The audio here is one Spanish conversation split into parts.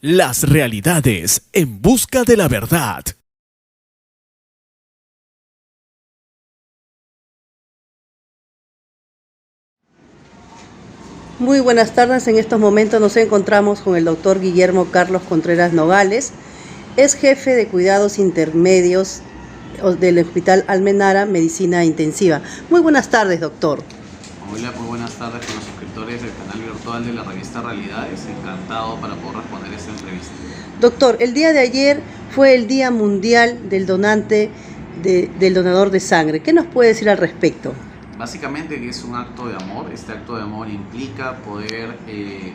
Las realidades en busca de la verdad. Muy buenas tardes, en estos momentos nos encontramos con el doctor Guillermo Carlos Contreras Nogales, es jefe de cuidados intermedios del Hospital Almenara Medicina Intensiva. Muy buenas tardes, doctor. Hola, muy buenas tardes con los suscriptores del canal virtual de la revista Realidades. Encantado para poder responder esta entrevista. Doctor, el día de ayer fue el Día Mundial del del donador de sangre. ¿Qué nos puede decir al respecto? Básicamente que es un acto de amor. Este acto de amor implica poder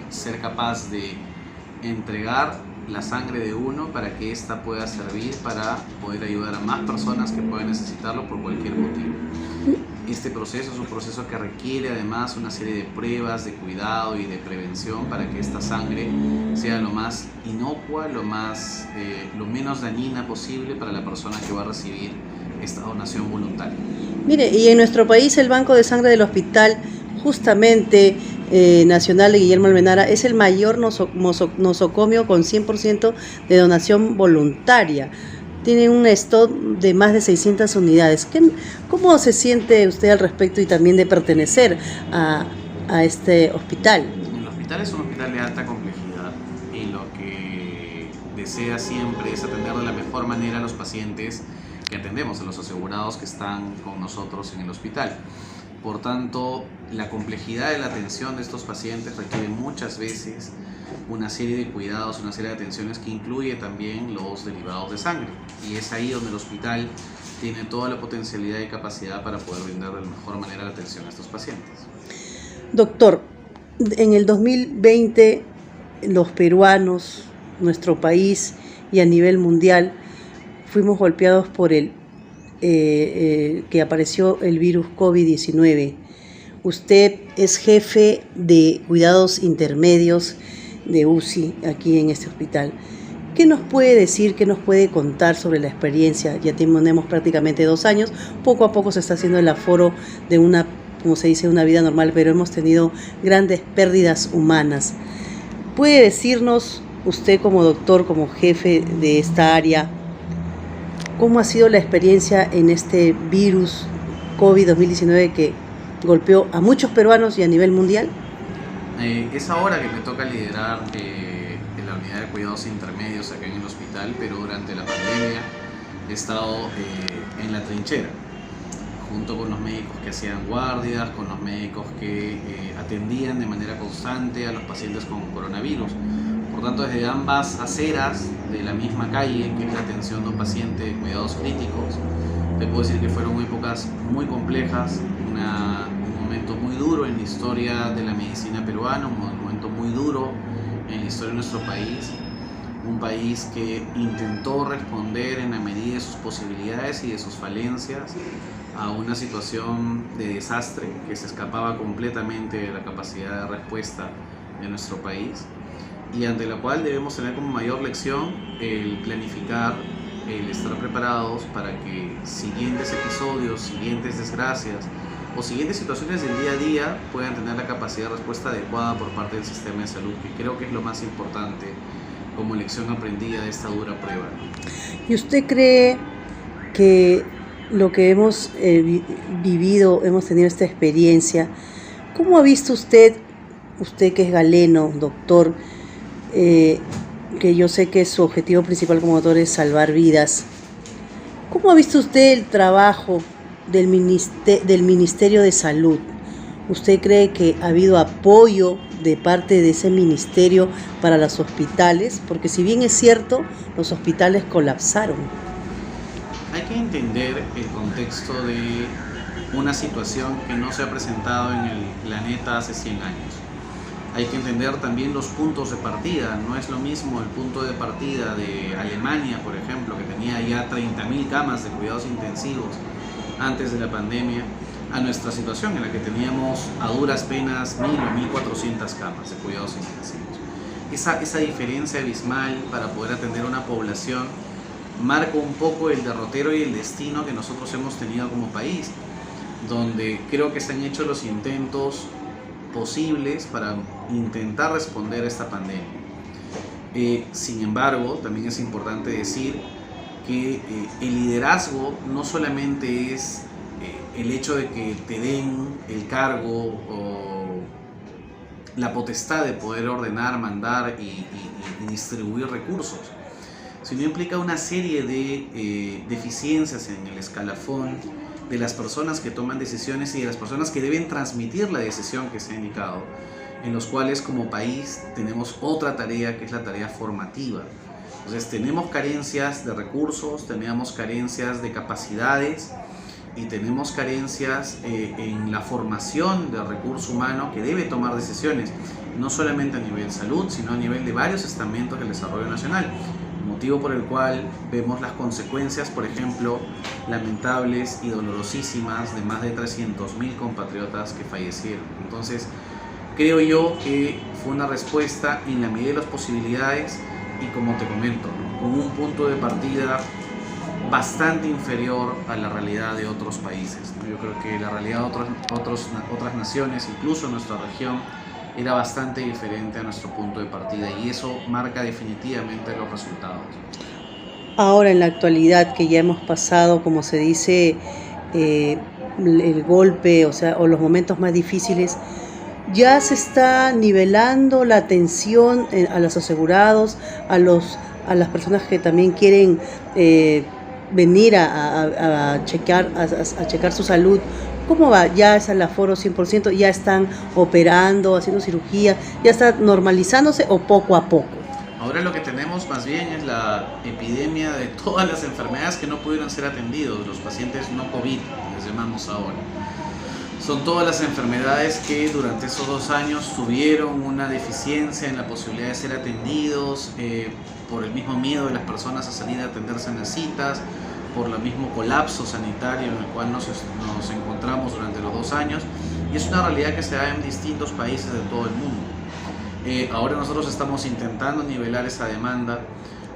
ser capaz de entregar la sangre de uno para que ésta pueda servir para poder ayudar a más personas que puedan necesitarlo por cualquier motivo. Este proceso es un proceso que requiere además una serie de pruebas, de cuidado y de prevención para que esta sangre sea lo más inocua, lo menos dañina posible para la persona que va a recibir esta donación voluntaria. Mire, y en nuestro país el Banco de Sangre del Hospital justamente Nacional de Guillermo Almenara es el mayor nosocomio con 100% de donación voluntaria. Tiene un stock de más de 600 unidades. ¿Cómo se siente usted al respecto y también de pertenecer a este hospital? El hospital es un hospital de alta complejidad y lo que desea siempre es atender de la mejor manera a los pacientes que atendemos, a los asegurados que están con nosotros en el hospital. Por tanto, la complejidad de la atención de estos pacientes requiere muchas veces una serie de cuidados, una serie de atenciones que incluye también los derivados de sangre. Y es ahí donde el hospital tiene toda la potencialidad y capacidad para poder brindar de la mejor manera la atención a estos pacientes. Doctor, en el 2020 los peruanos, nuestro país y a nivel mundial fuimos golpeados por que apareció el virus COVID-19. Usted es jefe de cuidados intermedios de UCI aquí en este hospital. ¿Qué nos puede decir, qué nos puede contar sobre la experiencia? Ya tenemos prácticamente 2 años, poco a poco se está haciendo el aforo de una, como se dice, una vida normal, pero hemos tenido grandes pérdidas humanas. ¿Puede decirnos usted como doctor, como jefe de esta área, cómo ha sido la experiencia en este virus COVID-2019 que golpeó a muchos peruanos y a nivel mundial? Es ahora que me toca liderar la unidad de cuidados intermedios acá en el hospital, pero durante la pandemia he estado en la trinchera, junto con los médicos que hacían guardias, con los médicos que atendían de manera constante a los pacientes con coronavirus. Por tanto, desde ambas aceras de la misma calle, que es la atención de un paciente de cuidados críticos, te puedo decir que fueron épocas muy complejas, un momento muy duro en la historia de la medicina peruana, un momento muy duro en la historia de nuestro país, un país que intentó responder en la medida de sus posibilidades y de sus falencias a una situación de desastre que se escapaba completamente de la capacidad de respuesta de nuestro país, y ante la cual debemos tener como mayor lección el planificar, el estar preparados para que siguientes episodios, siguientes desgracias o siguientes situaciones del día a día puedan tener la capacidad de respuesta adecuada por parte del sistema de salud, que creo que es lo más importante como lección aprendida de esta dura prueba. ¿Y usted cree que lo que hemos vivido, hemos tenido esta experiencia, cómo ha visto usted que es galeno, doctor, que yo sé que su objetivo principal como doctor es salvar vidas, cómo ha visto usted el trabajo del Ministerio de Salud? ¿Usted cree que ha habido apoyo de parte de ese ministerio para los hospitales? Porque si bien es cierto, los hospitales colapsaron. Hay que entender el contexto de una situación que no se ha presentado en el planeta hace 100 años. Hay que entender también los puntos de partida. No es lo mismo el punto de partida de Alemania, por ejemplo, que tenía ya 30.000 camas de cuidados intensivos antes de la pandemia, a nuestra situación en la que teníamos a duras penas 1.000 o 1.400 camas de cuidados intensivos. Esa diferencia abismal para poder atender a una población marca un poco el derrotero y el destino que nosotros hemos tenido como país, donde creo que se han hecho los intentos posibles para intentar responder a esta pandemia. Sin embargo, también es importante decir que el liderazgo no solamente es el hecho de que te den el cargo o la potestad de poder ordenar, mandar y distribuir recursos, sino implica una serie de deficiencias en el escalafón de las personas que toman decisiones y de las personas que deben transmitir la decisión que se ha indicado, en los cuales como país tenemos otra tarea, que es la tarea formativa. Entonces tenemos carencias de recursos, tenemos carencias de capacidades y tenemos carencias en la formación del recurso humano que debe tomar decisiones, no solamente a nivel salud, sino a nivel de varios estamentos del desarrollo nacional, motivo por el cual vemos las consecuencias, por ejemplo, lamentables y dolorosísimas de más de 300.000 compatriotas que fallecieron. Entonces, creo yo que fue una respuesta en la medida de las posibilidades y, como te comento, con un punto de partida bastante inferior a la realidad de otros países. Yo creo que la realidad de otras naciones, incluso nuestra región, era bastante diferente a nuestro punto de partida y eso marca definitivamente los resultados. Ahora, en la actualidad, que ya hemos pasado, como se dice, el golpe, o los momentos más difíciles, ya se está nivelando la atención a los asegurados, a las personas que también quieren venir a checar su salud. ¿Cómo va? ¿Ya es al aforo 100%? ¿Ya están operando, haciendo cirugía? ¿Ya está normalizándose o poco a poco? Ahora lo que tenemos más bien es la epidemia de todas las enfermedades que no pudieron ser atendidos, los pacientes no COVID, les llamamos ahora. Son todas las enfermedades que durante esos 2 años tuvieron una deficiencia en la posibilidad de ser atendidos por el mismo miedo de las personas a salir a atenderse en las citas, por el mismo colapso sanitario en el cual nos encontramos durante los 2 años, y es una realidad que se da en distintos países de todo el mundo. Ahora nosotros estamos intentando nivelar esa demanda,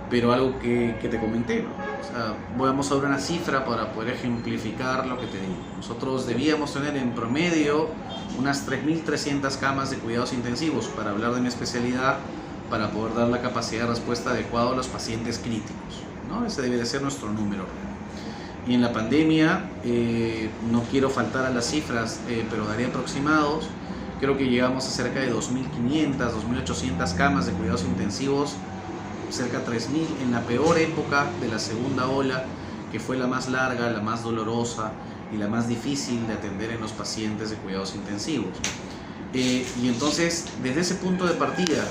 pero algo que te comenté, ¿no? O sea, vamos a ver una cifra para poder ejemplificar lo que te digo. Nosotros debíamos tener en promedio unas 3.300 camas de cuidados intensivos, para hablar de mi especialidad, para poder dar la capacidad de respuesta adecuada a los pacientes críticos, ¿no? Ese debe de ser nuestro número. Y en la pandemia, no quiero faltar a las cifras, pero daré aproximados. Creo que llegamos a cerca de 2.500, 2.800 camas de cuidados intensivos, cerca de 3.000 en la peor época de la segunda ola, que fue la más larga, la más dolorosa y la más difícil de atender en los pacientes de cuidados intensivos. Y entonces, desde ese punto de partida,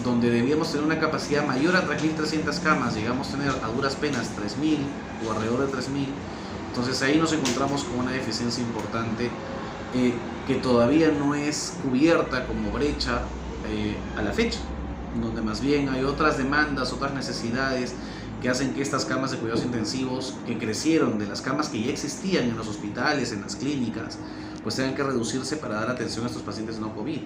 donde debíamos tener una capacidad mayor a 3.300 camas, llegamos a tener a duras penas 3.000 o alrededor de 3.000. Entonces ahí nos encontramos con una deficiencia importante que todavía no es cubierta como brecha a la fecha, donde más bien hay otras demandas, otras necesidades que hacen que estas camas de cuidados intensivos, que crecieron de las camas que ya existían en los hospitales, en las clínicas, pues tengan que reducirse para dar atención a estos pacientes no COVID.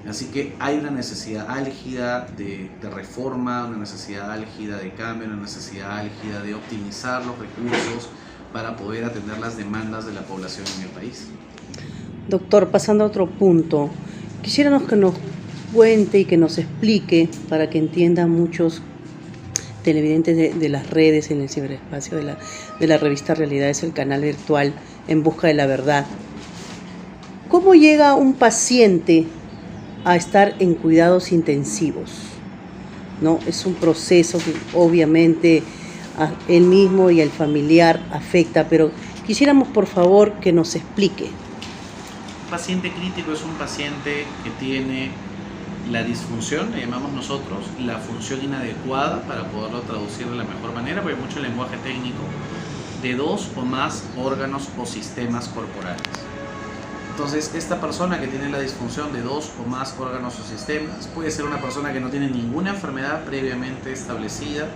Así que hay una necesidad álgida de reforma, una necesidad álgida de cambio, una necesidad álgida de optimizar los recursos para poder atender las demandas de la población en el país. Doctor, pasando a otro punto, quisiéramos que nos cuente y que nos explique, para que entiendan muchos televidentes de las redes, en el ciberespacio de la revista Realidades, el canal virtual En Busca de la Verdad, ¿cómo llega un paciente a estar en cuidados intensivos? ¿No? Es un proceso que obviamente a él mismo y al familiar afecta, pero quisiéramos por favor que nos explique. Un paciente crítico es un paciente que tiene la disfunción, le llamamos nosotros, la función inadecuada, para poderlo traducir de la mejor manera, porque hay mucho lenguaje técnico, de 2 o más órganos o sistemas corporales. Entonces, esta persona que tiene la disfunción de 2 o más órganos o sistemas puede ser una persona que no tiene ninguna enfermedad previamente establecida,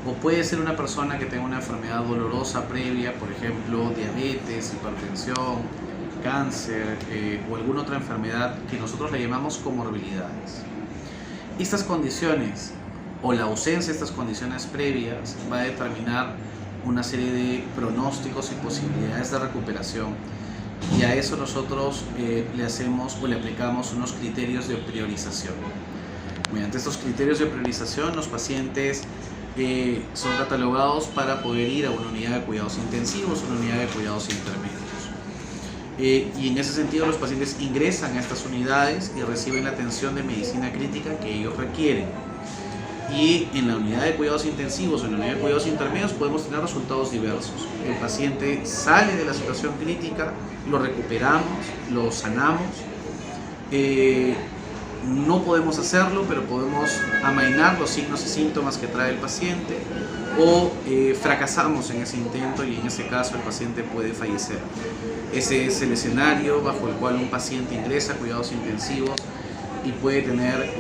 o puede ser una persona que tenga una enfermedad dolorosa previa, por ejemplo, diabetes, hipertensión, cáncer o alguna otra enfermedad que nosotros le llamamos comorbilidades. Estas condiciones o la ausencia de estas condiciones previas va a determinar una serie de pronósticos y posibilidades de recuperación, y a eso nosotros le hacemos o le aplicamos unos criterios de priorización. Mediante estos criterios de priorización, los pacientes son catalogados para poder ir a una unidad de cuidados intensivos, una unidad de cuidados intermedios. Y en ese sentido los pacientes ingresan a estas unidades y reciben la atención de medicina crítica que ellos requieren. Y en la unidad de cuidados intensivos o en la unidad de cuidados intermedios podemos tener resultados diversos. El paciente sale de la situación crítica, lo recuperamos, lo sanamos. No podemos hacerlo, pero podemos amainar los signos y síntomas que trae el paciente, o fracasamos en ese intento y en ese caso el paciente puede fallecer. Ese es el escenario bajo el cual un paciente ingresa a cuidados intensivos y puede tener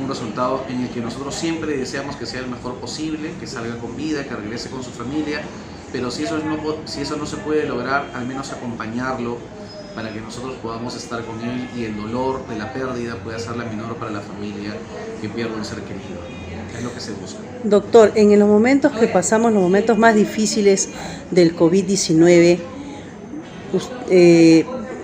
un resultado en el que nosotros siempre deseamos que sea el mejor posible, que salga con vida, que regrese con su familia, pero si eso no se puede lograr, al menos acompañarlo para que nosotros podamos estar con él y el dolor de la pérdida pueda ser la menor para la familia que pierde un ser querido. Es lo que se busca. Doctor, en los momentos que pasamos, los momentos más difíciles del COVID-19,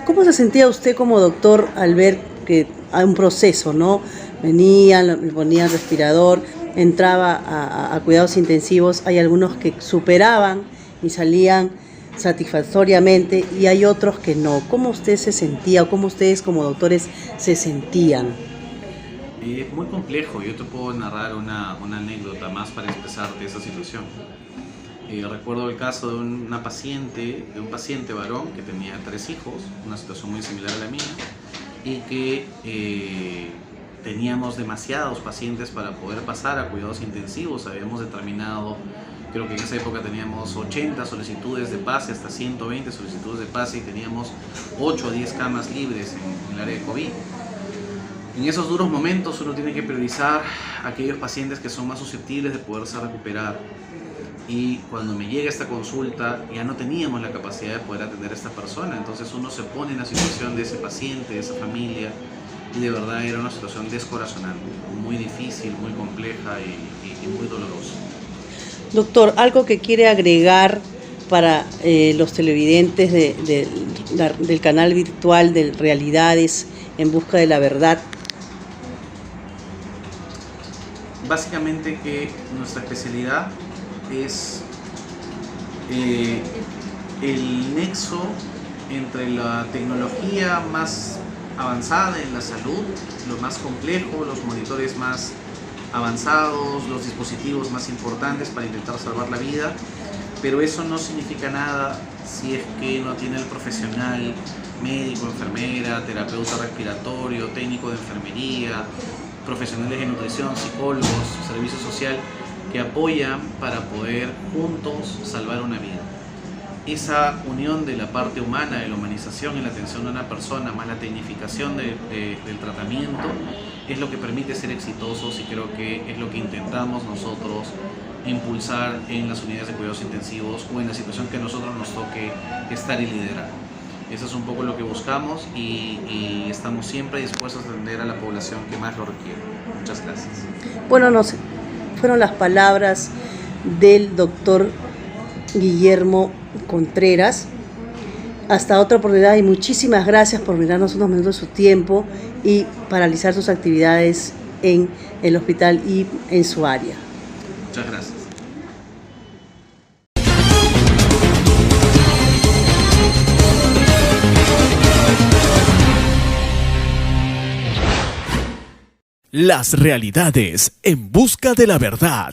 ¿cómo se sentía usted como doctor al ver que hay un proceso, ¿no? Venían, le ponían respirador, entraba a cuidados intensivos, hay algunos que superaban y salían satisfactoriamente y hay otros que no? ¿Cómo usted se sentía o cómo ustedes como doctores se sentían? Es muy complejo. Yo te puedo narrar una anécdota más para expresarte esa situación. Recuerdo el caso de un paciente varón que tenía 3 hijos, una situación muy similar a la mía, y que teníamos demasiados pacientes para poder pasar a cuidados intensivos. Habíamos determinado, creo que en esa época teníamos 80 solicitudes de pase, hasta 120 solicitudes de pase, y teníamos 8 o 10 camas libres en el área de COVID. En esos duros momentos uno tiene que priorizar a aquellos pacientes que son más susceptibles de poderse recuperar. Y cuando me llega esta consulta ya no teníamos la capacidad de poder atender a esta persona, entonces uno se pone en la situación de ese paciente, de esa familia, y de verdad era una situación descorazonante, muy difícil, muy compleja y muy dolorosa. Doctor, ¿algo que quiere agregar para los televidentes del canal virtual de Realidades en Busca de la Verdad? Básicamente que nuestra especialidad es el nexo entre la tecnología más avanzada en la salud, lo más complejo, los monitores más avanzados, los dispositivos más importantes para intentar salvar la vida, pero eso no significa nada si es que no tiene el profesional, médico, enfermera, terapeuta respiratorio, técnico de enfermería, profesionales de nutrición, psicólogos, servicio social, que apoyan para poder juntos salvar una vida. Esa unión de la parte humana, de la humanización en la atención de una persona, más la tecnificación del tratamiento, es lo que permite ser exitosos, y creo que es lo que intentamos nosotros impulsar en las unidades de cuidados intensivos o en la situación que a nosotros nos toque estar y liderar. Eso es un poco lo que buscamos y estamos siempre dispuestos a atender a la población que más lo requiere. Muchas gracias. Bueno, fueron las palabras del doctor Guillermo Contreras. Hasta otra oportunidad y muchísimas gracias por brindarnos unos minutos de su tiempo y paralizar sus actividades en el hospital y en su área. Muchas gracias. Las realidades en busca de la verdad.